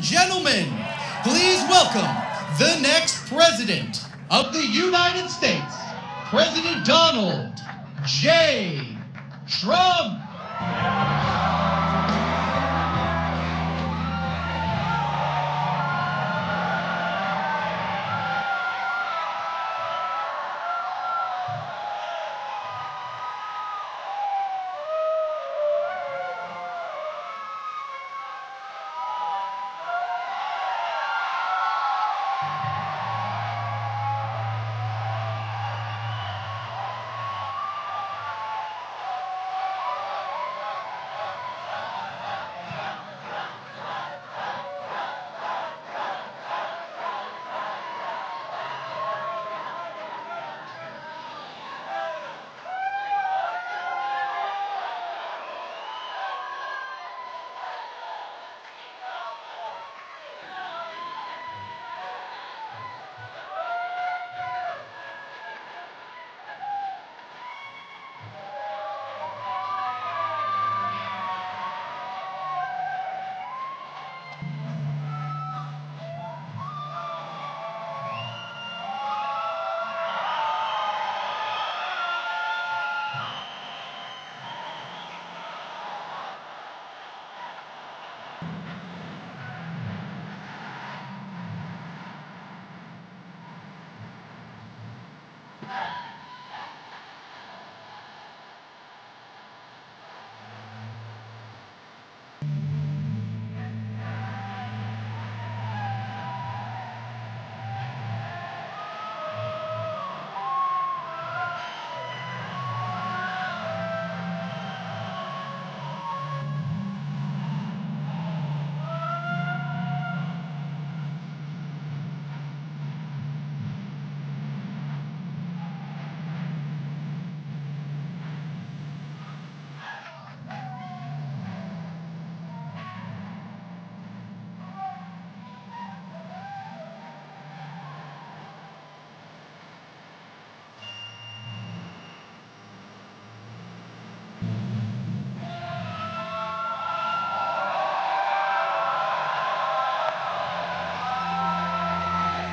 and gentlemen, please welcome the next President of the United States, President Donald J. Trump.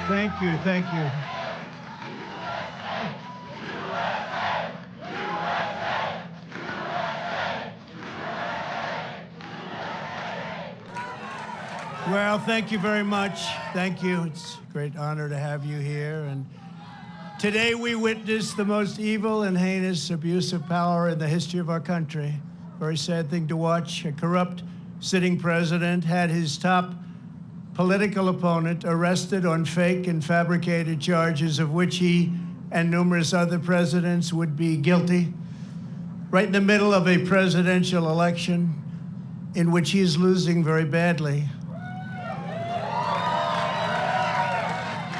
Thank you, thank you. Well, thank you very much. Thank you. It's a great honor to have you here. And today we witness the most evil and heinous abuse of power in the history of our country. Very sad thing to watch. A corrupt sitting president had his top political opponent arrested on fake and fabricated charges of which he and numerous other presidents would be guilty, right in the middle of a presidential election in which he is losing very badly.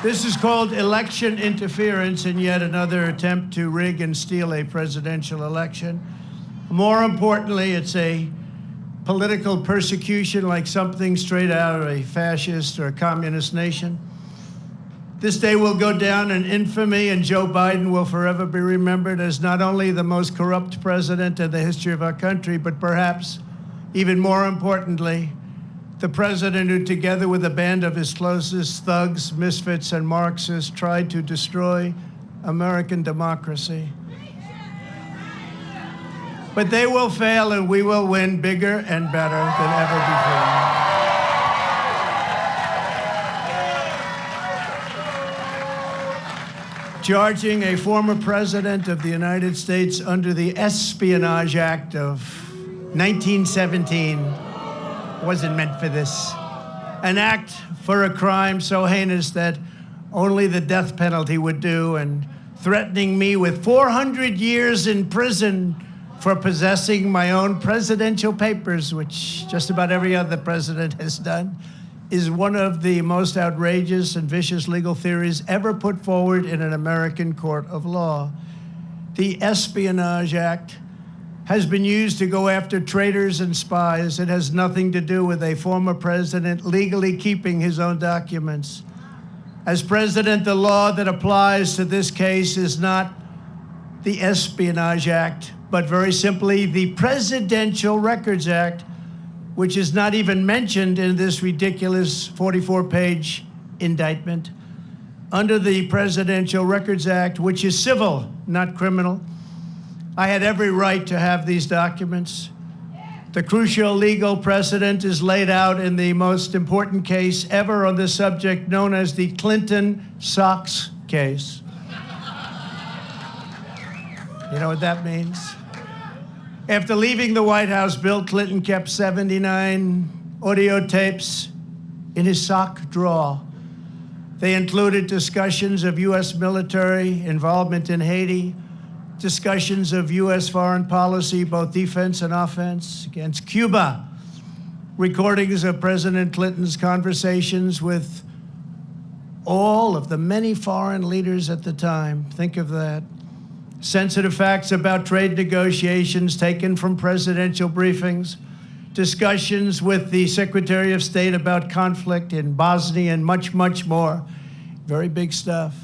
This is called election interference and yet another attempt to rig and steal a presidential election. More importantly, it's a political persecution like something straight out of a fascist or a communist nation. This day will go down in infamy, and Joe Biden will forever be remembered as not only the most corrupt president in the history of our country, but perhaps even more importantly, the president who, together with a band of his closest thugs, misfits, and Marxists, tried to destroy American democracy. But they will fail, and we will win bigger and better than ever before. Charging a former president of the United States under the Espionage Act of 1917 wasn't meant for this. An act for a crime so heinous that only the death penalty would do, and threatening me with 400 years in prison for possessing my own presidential papers, which just about every other president has done, is one of the most outrageous and vicious legal theories ever put forward in an American court of law. The Espionage Act has been used to go after traitors and spies. It has nothing to do with a former president legally keeping his own documents. As president, the law that applies to this case is not the Espionage Act, but very simply the Presidential Records Act, which is not even mentioned in this ridiculous 44-page indictment, under the Presidential Records Act, which is civil, not criminal. I had every right to have these documents. The crucial legal precedent is laid out in the most important case ever on this subject, known as the Clinton Socks case. You know what that means? After leaving the White House, Bill Clinton kept 79 audio tapes in his sock drawer. They included discussions of U.S. military involvement in Haiti, discussions of U.S. foreign policy, both defense and offense, against Cuba, recordings of President Clinton's conversations with all of the many foreign leaders at the time. Think of that. Sensitive facts about trade negotiations taken from presidential briefings, discussions with the Secretary of State about conflict in Bosnia, and much, much more. Very big stuff.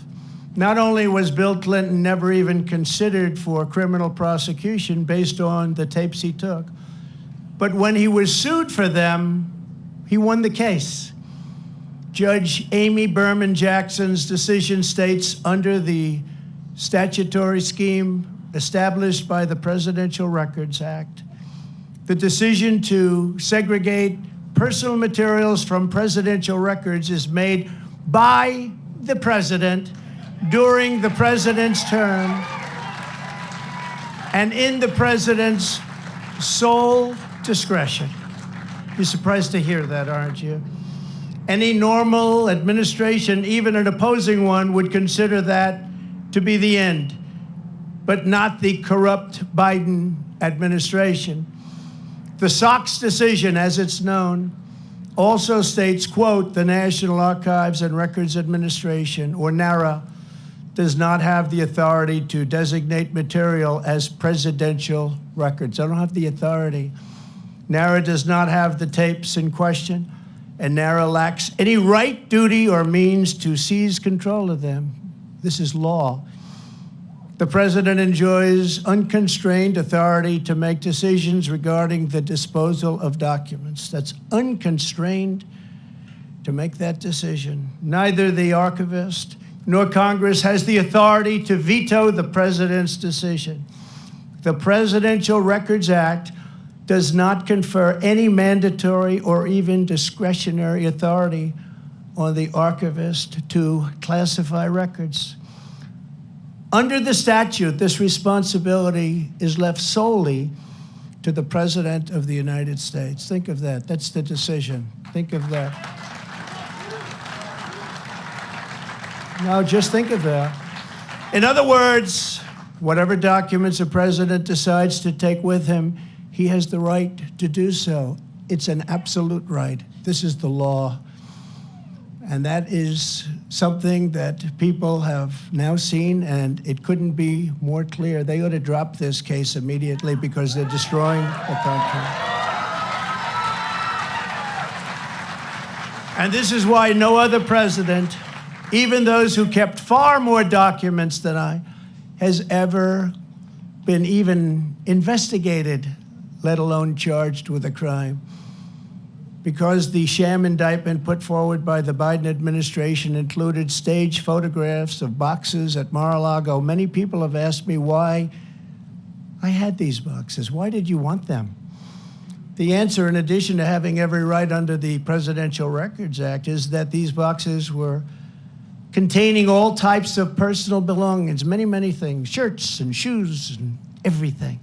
Not only was Bill Clinton never even considered for criminal prosecution based on the tapes he took, but when he was sued for them, he won the case. Judge Amy Berman Jackson's decision states, under the statutory scheme established by the Presidential Records Act, the decision to segregate personal materials from presidential records is made by the president during the president's term and in the president's sole discretion. You're surprised to hear that, aren't you? Any normal administration, even an opposing one, would consider that to be the end, but not the corrupt Biden administration. The Sox decision, as it's known, also states, quote, the National Archives and Records Administration, or NARA, does not have the authority to designate material as presidential records. They don't have the authority. NARA does not have the tapes in question, and NARA lacks any right, duty, or means to seize control of them. This is law. The president enjoys unconstrained authority to make decisions regarding the disposal of documents. That's unconstrained to make that decision. Neither the archivist nor Congress has the authority to veto the president's decision. The Presidential Records Act does not confer any mandatory or even discretionary authority on the archivist to classify records. Under the statute, this responsibility is left solely to the President of the United States. Think of that. That's the decision. Think of that. Now, just think of that. In other words, whatever documents a president decides to take with him, he has the right to do so. It's an absolute right. This is the law. And that is something that people have now seen, and it couldn't be more clear. They ought to drop this case immediately because they're destroying the country. And this is why no other president, even those who kept far more documents than I, has ever been even investigated, let alone charged with a crime. Because the sham indictment put forward by the Biden administration included staged photographs of boxes at Mar-a-Lago. Many people have asked me why I had these boxes. Why did you want them? The answer, in addition to having every right under the Presidential Records Act, is that these boxes were containing all types of personal belongings, many, many things, shirts and shoes and everything.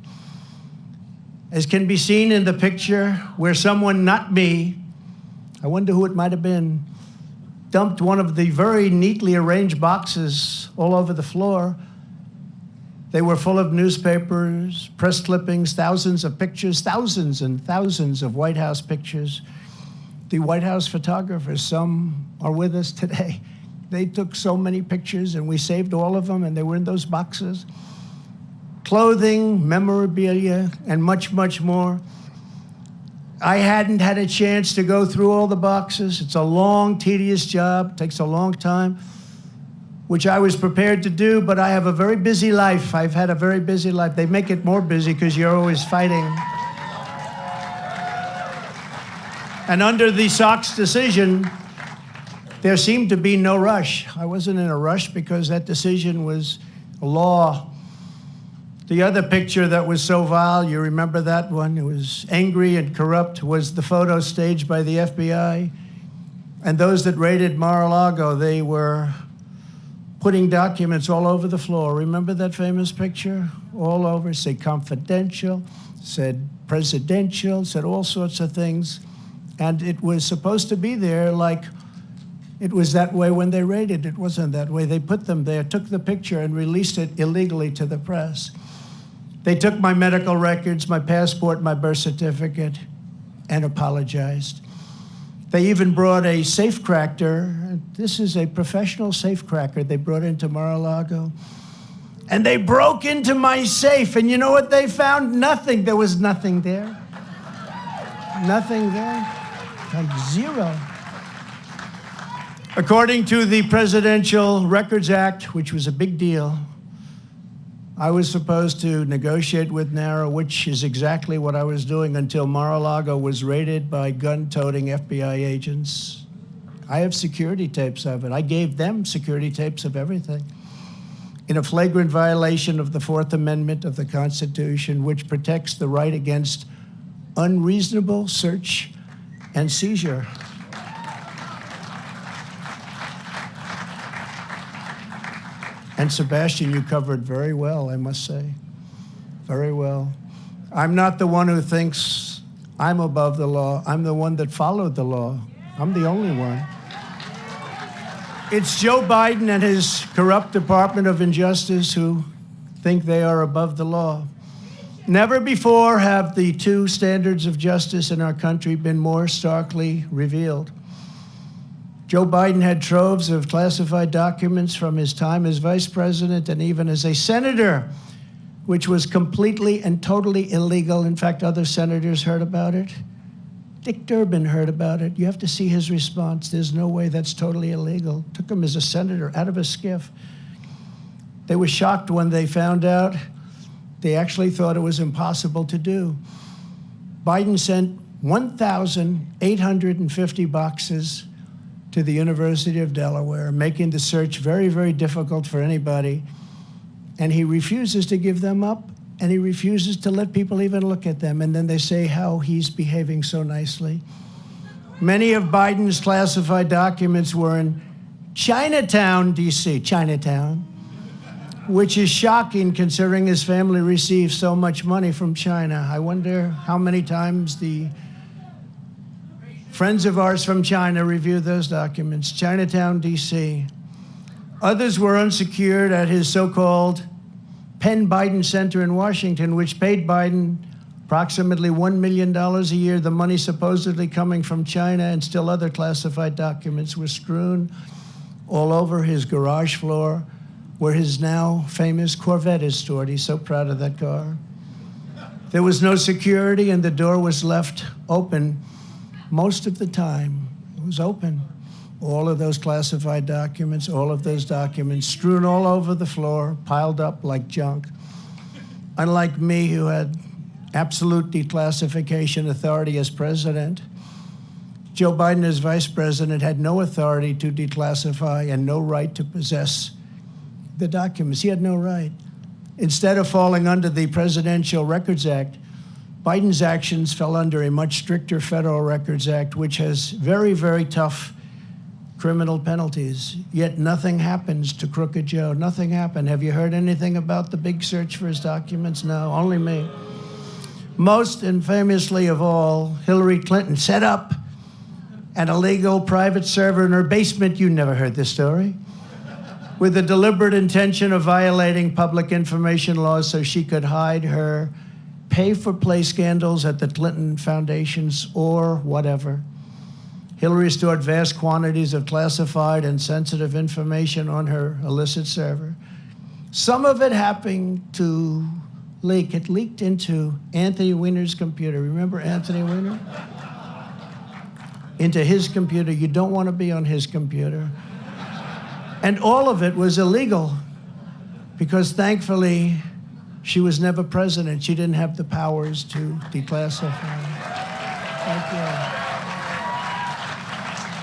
As can be seen in the picture where someone, not me, I wonder who it might have been, dumped one of the very neatly arranged boxes all over the floor. They were full of newspapers, press clippings, thousands of pictures, thousands and thousands of White House pictures. The White House photographers, some are with us today. They took so many pictures, and we saved all of them, and they were in those boxes. Clothing, memorabilia, and much, much more. I hadn't had a chance to go through all the boxes. It's a long, tedious job. It takes a long time, which I was prepared to do, but I have a very busy life. I've had a very busy life. They make it more busy because you're always fighting. And under the Sox decision, there seemed to be no rush. I wasn't in a rush because that decision was law. The other picture that was so vile, you remember that one? It was angry and corrupt, was the photo staged by the FBI. And those that raided Mar-a-Lago, they were putting documents all over the floor. Remember that famous picture? All over, said confidential, said presidential, said all sorts of things. And it was supposed to be there like it was that way when they raided. It wasn't that way. They put them there, took the picture, and released it illegally to the press. They took my medical records, my passport, my birth certificate, and apologized. They even brought a safecracker. This is a professional safecracker they brought into Mar-a-Lago. And they broke into my safe, and you know what they found? Nothing. There was nothing there. Nothing there. Like zero. According to the Presidential Records Act, which was a big deal, I was supposed to negotiate with NARA, which is exactly what I was doing until Mar-a-Lago was raided by gun-toting FBI agents. I have security tapes of it. I gave them security tapes of everything. In a flagrant violation of the Fourth Amendment of the Constitution, which protects the right against unreasonable search and seizure. And Sebastian, you covered very well, I must say. Very well. I'm not the one who thinks I'm above the law. I'm the one that followed the law. I'm the only one. It's Joe Biden and his corrupt Department of Injustice who think they are above the law. Never before have the two standards of justice in our country been more starkly revealed. Joe Biden had troves of classified documents from his time as vice president and even as a senator, which was completely and totally illegal. In fact, other senators heard about it. Dick Durbin heard about it. You have to see his response. There's no way that's totally illegal. Took him as a senator out of a skiff. They were shocked when they found out. They actually thought it was impossible to do. Biden sent 1,850 boxes to the University of Delaware, making the search very, very difficult for anybody. And he refuses to give them up, and he refuses to let people even look at them. And then they say how he's behaving so nicely. Many of Biden's classified documents were in Chinatown, D.C., Chinatown, which is shocking considering his family receives so much money from China. I wonder how many times the friends of ours from China reviewed those documents. Chinatown, D.C. Others were unsecured at his so-called Penn Biden Center in Washington, which paid Biden approximately $1 million a year. The money supposedly coming from China, and still other classified documents were strewn all over his garage floor, where his now famous Corvette is stored. He's so proud of that car. There was no security, and the door was left open. Most of the time, it was open. All of those classified documents, all of those documents strewn all over the floor, piled up like junk. Unlike me, who had absolute declassification authority as president, Joe Biden as vice president had no authority to declassify and no right to possess the documents. He had no right. Instead of falling under the Presidential Records Act, Biden's actions fell under a much stricter Federal Records Act, which has very, very tough criminal penalties. Yet nothing happens to Crooked Joe. Nothing happened. Have you heard anything about the big search for his documents? No, only me. Most infamously of all, Hillary Clinton set up an illegal private server in her basement. You never heard this story. With the deliberate intention of violating public information laws so she could hide her pay-for-play scandals at the Clinton foundations or whatever. Hillary stored vast quantities of classified and sensitive information on her illicit server. Some of it happened to leak. It leaked into Anthony Weiner's computer. Remember Anthony Weiner? Into his computer. You don't want to be on his computer. And all of it was illegal because thankfully she was never president. She didn't have the powers to declassify. Thank you.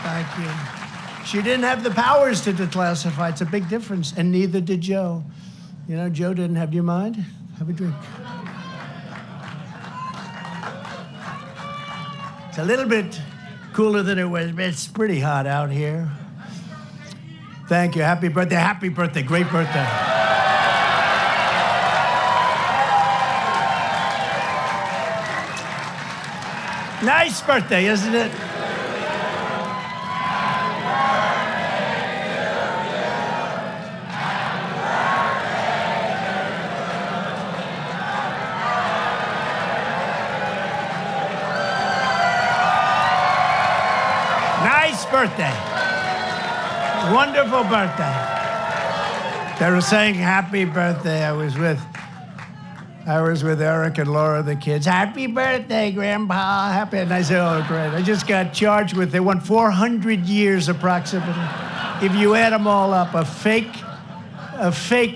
Thank you. She didn't have the powers to declassify. It's a big difference, and neither did Joe. You know, Joe didn't have. Do you mind? Have a drink. It's a little bit cooler than it was, but it's pretty hot out here. Thank you. Happy birthday. Happy birthday. Great birthday. Nice birthday, isn't it? Nice birthday. Wonderful birthday. They were saying happy birthday. I was with Eric and Laura, the kids. Happy birthday, Grandpa. Happy. And I said, oh, great. I just got charged with, they want 400 years approximately. If you add them all up, a fake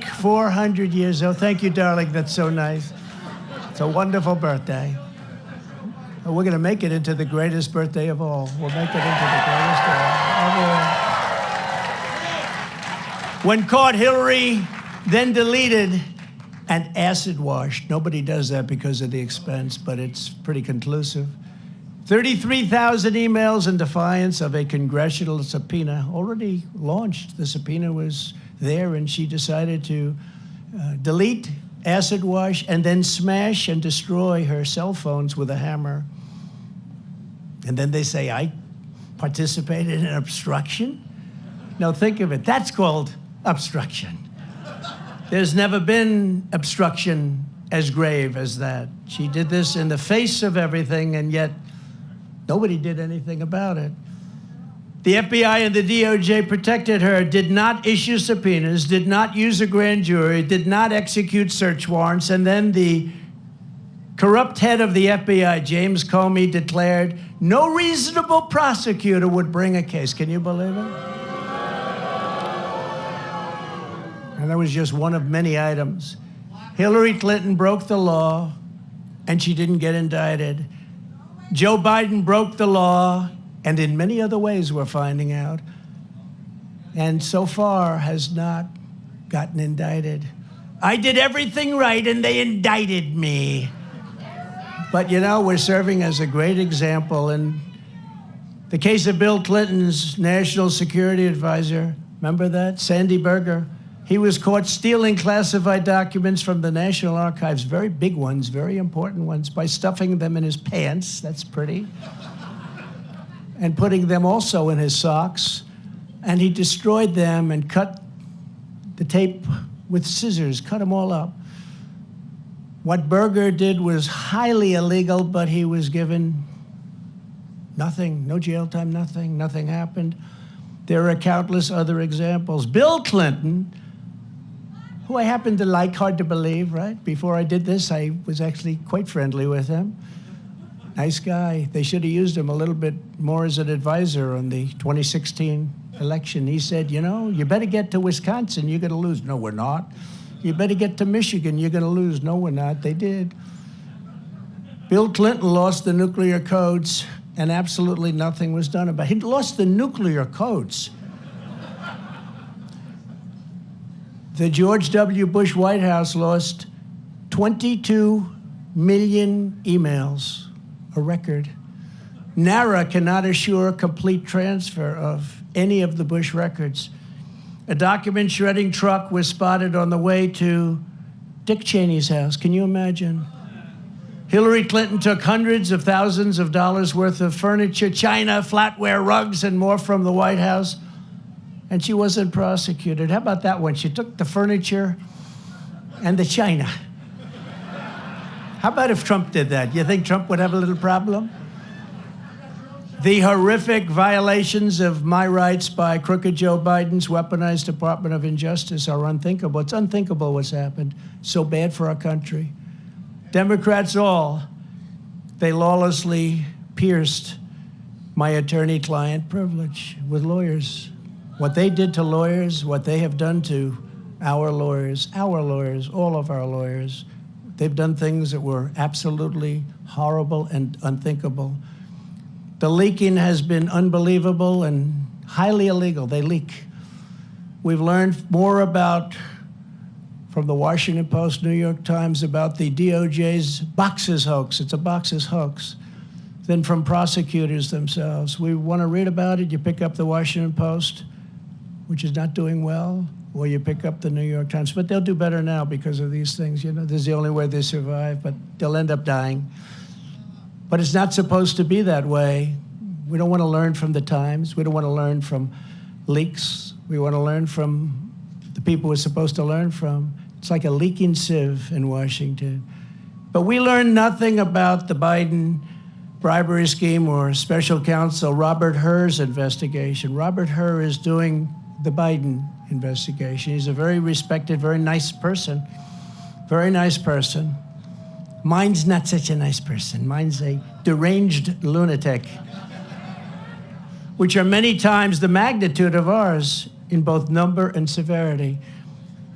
400 years. Oh, thank you, darling. That's so nice. It's a wonderful birthday. We're going to make it into the greatest birthday of all. We'll make it into the greatest of all. When caught, Hillary then deleted and acid washed. Nobody does that because of the expense, but it's pretty conclusive. 33,000 emails in defiance of a congressional subpoena already launched. The subpoena was there, and she decided to delete, acid wash, and then smash and destroy her cell phones with a hammer. And then they say, I participated in obstruction? Now think of it. That's called obstruction. There's never been obstruction as grave as that. She did this in the face of everything, and yet nobody did anything about it. The FBI and the DOJ protected her, did not issue subpoenas, did not use a grand jury, did not execute search warrants, and then the corrupt head of the FBI, James Comey, declared no reasonable prosecutor would bring a case. Can you believe it? And that was just one of many items. Hillary Clinton broke the law, and she didn't get indicted. Joe Biden broke the law, and in many other ways we're finding out, and so far has not gotten indicted. I did everything right, and they indicted me. But, you know, we're serving as a great example. In the case of Bill Clinton's national security advisor, remember that? Sandy Berger. He was caught stealing classified documents from the National Archives, very big ones, very important ones, by stuffing them in his pants. That's pretty. And putting them also in his socks. And he destroyed them and cut the tape with scissors, cut them all up. What Berger did was highly illegal, but he was given nothing, no jail time, nothing happened. There are countless other examples. Bill Clinton, who I happen to like, hard to believe, right? Before I did this, I was actually quite friendly with him. Nice guy. They should have used him a little bit more as an advisor on the 2016 election. He said, you know, you better get to Wisconsin, you're going to lose. No, we're not. You better get to Michigan, you're going to lose. No, we're not. They did. Bill Clinton lost the nuclear codes, and absolutely nothing was done about it. He lost the nuclear codes. The George W. Bush White House lost 22 million emails, a record. NARA cannot assure complete transfer of any of the Bush records. A document shredding truck was spotted on the way to Dick Cheney's house. Can you imagine? Hillary Clinton took hundreds of thousands of dollars worth of furniture, china, flatware, rugs, and more from the White House, and she wasn't prosecuted. How about that one? She took the furniture and the china. How about if Trump did that? You think Trump would have a little problem? The horrific violations of my rights by crooked Joe Biden's weaponized Department of Injustice are unthinkable. It's unthinkable what's happened. So bad for our country. Democrats all, they lawlessly pierced my attorney-client privilege with lawyers. What they did to lawyers, what they have done to our lawyers, all of our lawyers, they've done things that were absolutely horrible and unthinkable. The leaking has been unbelievable and highly illegal. They leak. We've learned more from the Washington Post, New York Times, about the DOJ's boxes hoax. It's a boxes hoax. Than from prosecutors themselves. We want to read about it, you pick up the Washington Post, which is not doing well, or you pick up the New York Times. But they'll do better now because of these things. You know, this is the only way they survive, but they'll end up dying. But it's not supposed to be that way. We don't want to learn from the Times. We don't want to learn from leaks. We want to learn from the people we're supposed to learn from. It's like a leaking sieve in Washington. But we learned nothing about the Biden bribery scheme or special counsel Robert Hur's investigation. Robert Hur is doing the Biden investigation. He's a very respected, very nice person. Very nice person. Mine's not such a nice person. Mine's a deranged lunatic, which are many times the magnitude of ours in both number and severity.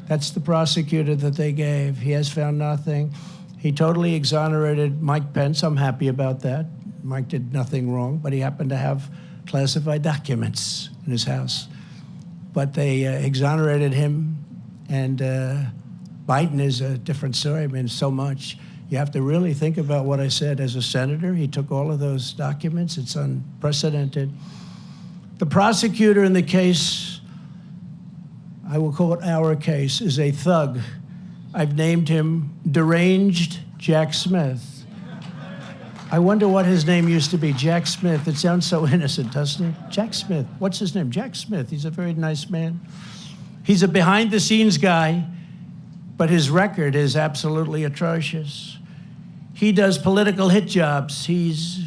That's the prosecutor that they gave. He has found nothing. He totally exonerated Mike Pence. I'm happy about that. Mike did nothing wrong, but he happened to have classified documents in his house. But they exonerated him, and Biden is a different story. I mean, so much. You have to really think about what I said. As a senator, he took all of those documents. It's unprecedented. The prosecutor in the case, I will call it our case, is a thug. I've named him Deranged Jack Smith. I wonder what his name used to be, Jack Smith. It sounds so innocent, doesn't it? Jack Smith. What's his name? Jack Smith. He's a very nice man. He's a behind-the-scenes guy, but his record is absolutely atrocious. He does political hit jobs. He's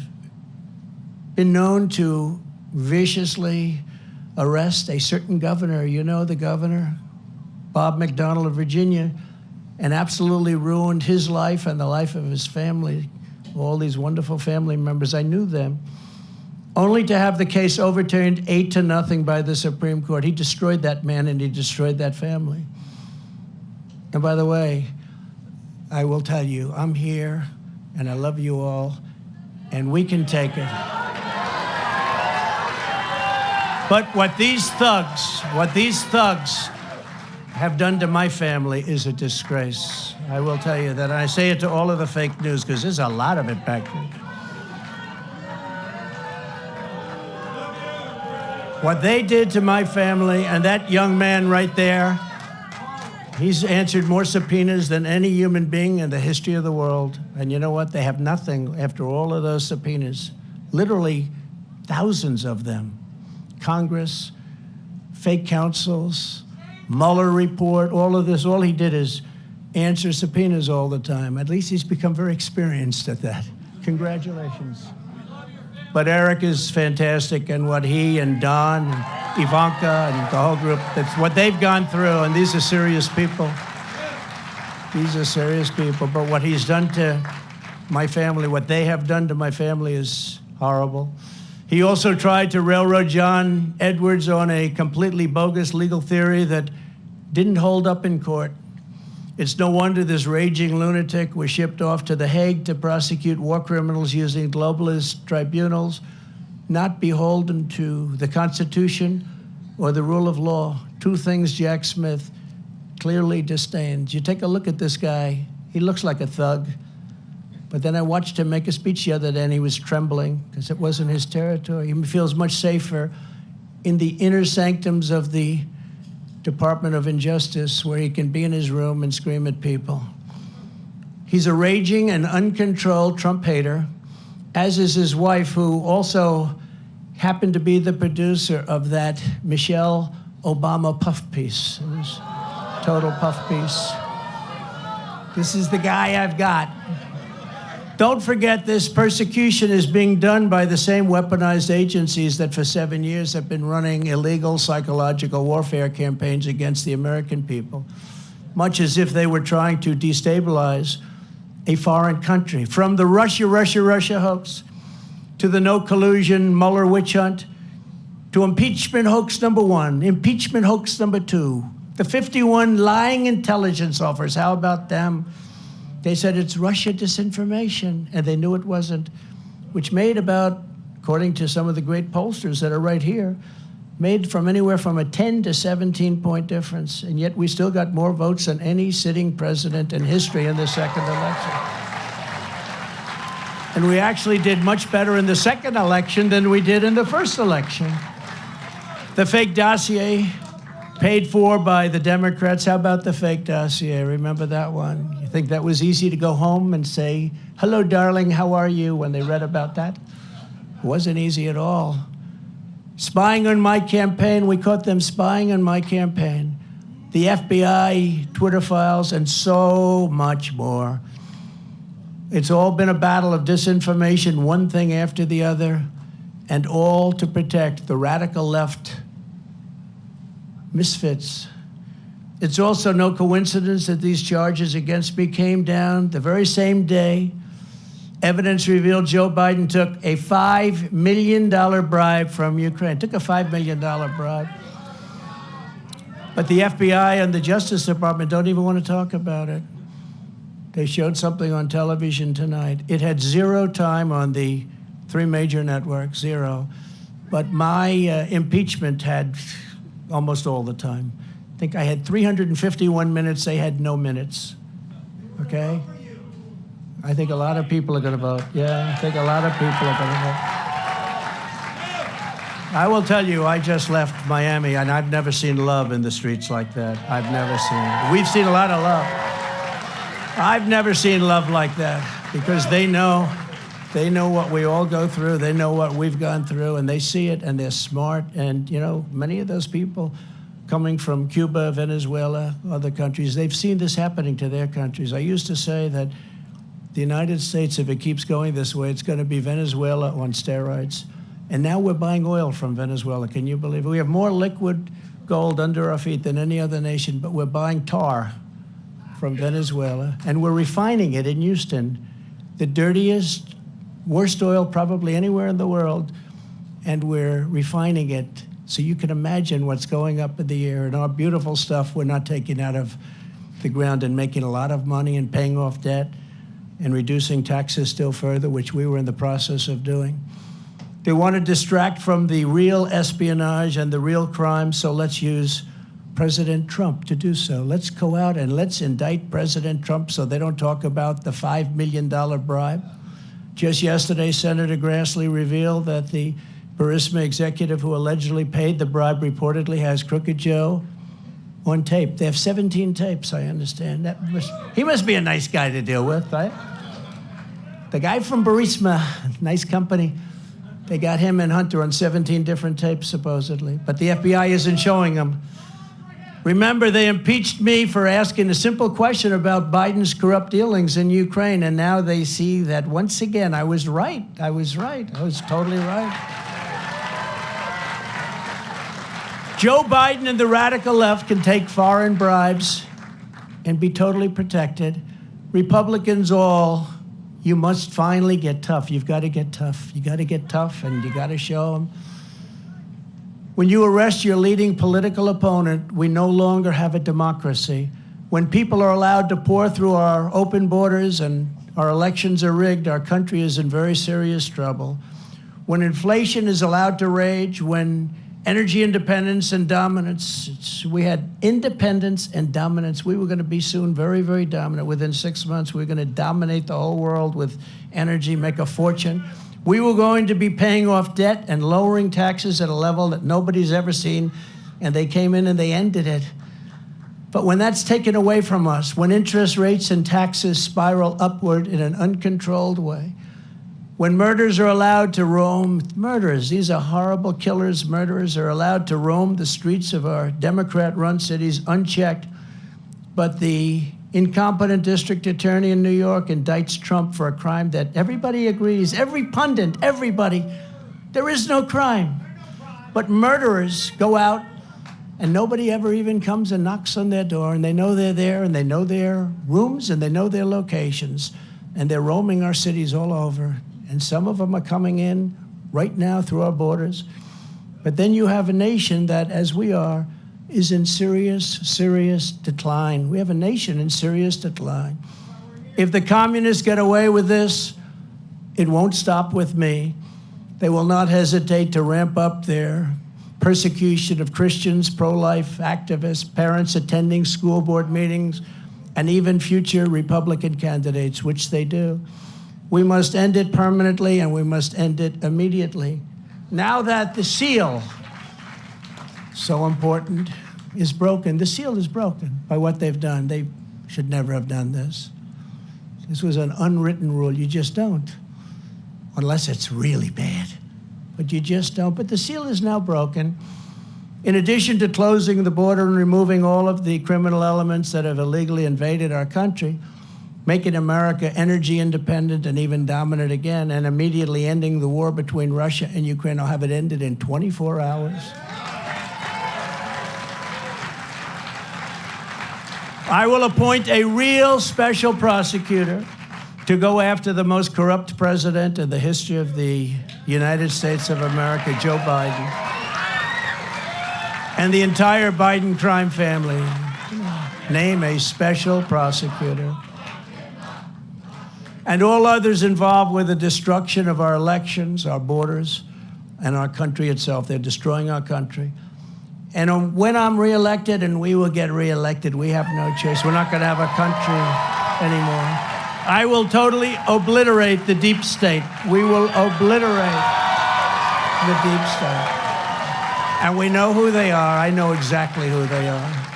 been known to viciously arrest a certain governor. You know the governor, Bob McDonnell of Virginia, and absolutely ruined his life and the life of his family. All these wonderful family members, I knew them, only to have the case overturned 8-0 by the Supreme Court. He destroyed that man and he destroyed that family. And by the way, I will tell you, I'm here and I love you all and we can take it. But what these thugs have done to my family is a disgrace. I will tell you that. I say it to all of the fake news because there's a lot of it back there. What they did to my family, and that young man right there, he's answered more subpoenas than any human being in the history of the world. And you know what? They have nothing after all of those subpoenas. Literally thousands of them. Congress, fake counsels, Mueller report, all of this. All he did is answer subpoenas all the time. At least he's become very experienced at that. Congratulations. But Eric is fantastic, and what he and Don and Ivanka and the whole group, that's what they've gone through, and these are serious people. These are serious people, but what he's done to my family, what they have done to my family is horrible. He also tried to railroad John Edwards on a completely bogus legal theory that didn't hold up in court. It's no wonder this raging lunatic was shipped off to The Hague to prosecute war criminals using globalist tribunals, not beholden to the Constitution or the rule of law. Two things Jack Smith clearly disdains. You take a look at this guy, he looks like a thug. But then I watched him make a speech the other day and he was trembling because it wasn't his territory. He feels much safer in the inner sanctums of the Department of Injustice where he can be in his room and scream at people. He's a raging and uncontrolled Trump hater, as is his wife, who also happened to be the producer of that Michelle Obama puff piece. It was a total puff piece. This is the guy I've got. Don't forget, this persecution is being done by the same weaponized agencies that for 7 years have been running illegal psychological warfare campaigns against the American people, much as if they were trying to destabilize a foreign country. From the Russia hoax, to the no collusion Mueller witch hunt, to impeachment hoax number 1, impeachment hoax number 2, the 51 lying intelligence offers, how about them? They said it's Russia disinformation, and they knew it wasn't, which made about according to some of the great pollsters that are right here, made from anywhere from a 10 to 17-point difference. And yet we still got more votes than any sitting president in history in the second election. And we actually did much better in the second election than we did in the first election. The fake dossier, paid for by the Democrats. How about the fake dossier? Remember that one? You think that was easy to go home and say, "Hello, darling, how are you?" when they read about that? It wasn't easy at all. Spying on my campaign, we caught them spying on my campaign. The FBI, Twitter files, and so much more. It's all been a battle of disinformation, one thing after the other, and all to protect the radical left misfits. It's also no coincidence that these charges against me came down the very same day. Evidence revealed Joe Biden took a $5 million bribe from Ukraine. Took a $5 million bribe. But the FBI and the Justice Department don't even want to talk about it. They showed something on television tonight. It had zero time on the three major networks, zero. But my impeachment had almost all the time. I think I had 351 minutes. They had no minutes. Okay? I think a lot of people are going to vote. Yeah, I think a lot of people are going to vote. I will tell you, I just left Miami, and I've never seen love in the streets like that. I've never seen it. We've seen a lot of love. I've never seen love like that, because they know what we all go through. They know what we've gone through, and they see it, and they're smart. And, you know, many of those people coming from Cuba, Venezuela, other countries, they've seen this happening to their countries. I used to say that the United States, if it keeps going this way, it's going to be Venezuela on steroids. And now we're buying oil from Venezuela. Can you believe it? We have more liquid gold under our feet than any other nation, but we're buying tar from Venezuela, and we're refining it in Houston, the dirtiest, worst oil probably anywhere in the world, and we're refining it. So you can imagine what's going up in the air. And our beautiful stuff we're not taking out of the ground and making a lot of money and paying off debt and reducing taxes still further, which we were in the process of doing. They want to distract from the real espionage and the real crime, so let's use President Trump to do so. Let's go out and let's indict President Trump so they don't talk about the $5 million bribe. Just yesterday, Senator Grassley revealed that the Burisma executive who allegedly paid the bribe reportedly has Crooked Joe on tape. They have 17 tapes, I understand. He must be a nice guy to deal with, right? The guy from Burisma, nice company, they got him and Hunter on 17 different tapes, supposedly. But the FBI isn't showing them. Remember, they impeached me for asking a simple question about Biden's corrupt dealings in Ukraine, and now they see that once again, I was right. I was totally right. Joe Biden and the radical left can take foreign bribes and be totally protected. Republicans all, you must finally get tough. You've got to get tough. You got to get tough, and you got to show them. When you arrest your leading political opponent, we no longer have a democracy. When people are allowed to pour through our open borders and our elections are rigged, our country is in very serious trouble. When inflation is allowed to rage, when energy independence and dominance, we had independence and dominance. We were going to be soon very, very dominant. Within 6 months, we were going to dominate the whole world with energy, make a fortune. We were going to be paying off debt and lowering taxes at a level that nobody's ever seen, and they came in and they ended it. But when that's taken away from us, when interest rates and taxes spiral upward in an uncontrolled way, when murderers are allowed to roam, these are horrible killers, murderers are allowed to roam the streets of our Democrat-run cities unchecked, but the incompetent district attorney in New York indicts Trump for a crime that everybody agrees, every pundit, everybody, there is no crime. But murderers go out and nobody ever even comes and knocks on their door, and they know they're there, and they know their rooms, and they know their locations, and they're roaming our cities all over. And some of them are coming in right now through our borders. But then you have a nation that, as we are, is in serious, serious decline. We have a nation in serious decline. If the communists get away with this, it won't stop with me. They will not hesitate to ramp up their persecution of Christians, pro-life activists, parents attending school board meetings, and even future Republican candidates, which they do. We must end it permanently, and we must end it immediately. Now that the seal, so important, is broken, the seal is broken by what they've done. They should never have done this. This was an unwritten rule. You just don't, unless it's really bad. But you just don't. But the seal is now broken. In addition to closing the border and removing all of the criminal elements that have illegally invaded our country, making America energy independent and even dominant again, and immediately ending the war between Russia and Ukraine. I'll have it ended in 24 hours. I will appoint a real special prosecutor to go after the most corrupt president in the history of the United States of America, Joe Biden, and the entire Biden crime family. Name a special prosecutor. And all others involved with the destruction of our elections, our borders, and our country itself. They're destroying our country. And when I'm reelected, and we will get reelected, we have no choice. We're not going to have a country anymore. I will totally obliterate the deep state. We will obliterate the deep state. And we know who they are. I know exactly who they are.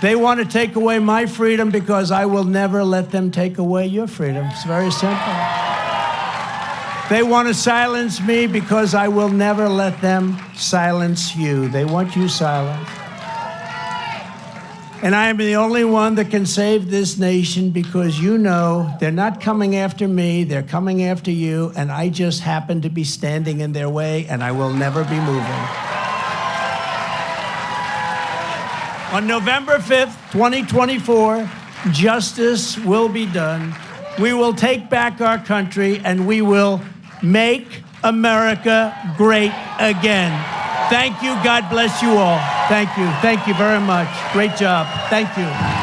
They want to take away my freedom because I will never let them take away your freedom. It's very simple. They want to silence me because I will never let them silence you. They want you silent. And I am the only one that can save this nation because you know they're not coming after me, they're coming after you, and I just happen to be standing in their way, and I will never be moving. On November 5th, 2024, justice will be done. We will take back our country, and we will make America great again. Thank you. God bless you all. Thank you. Thank you very much. Great job. Thank you.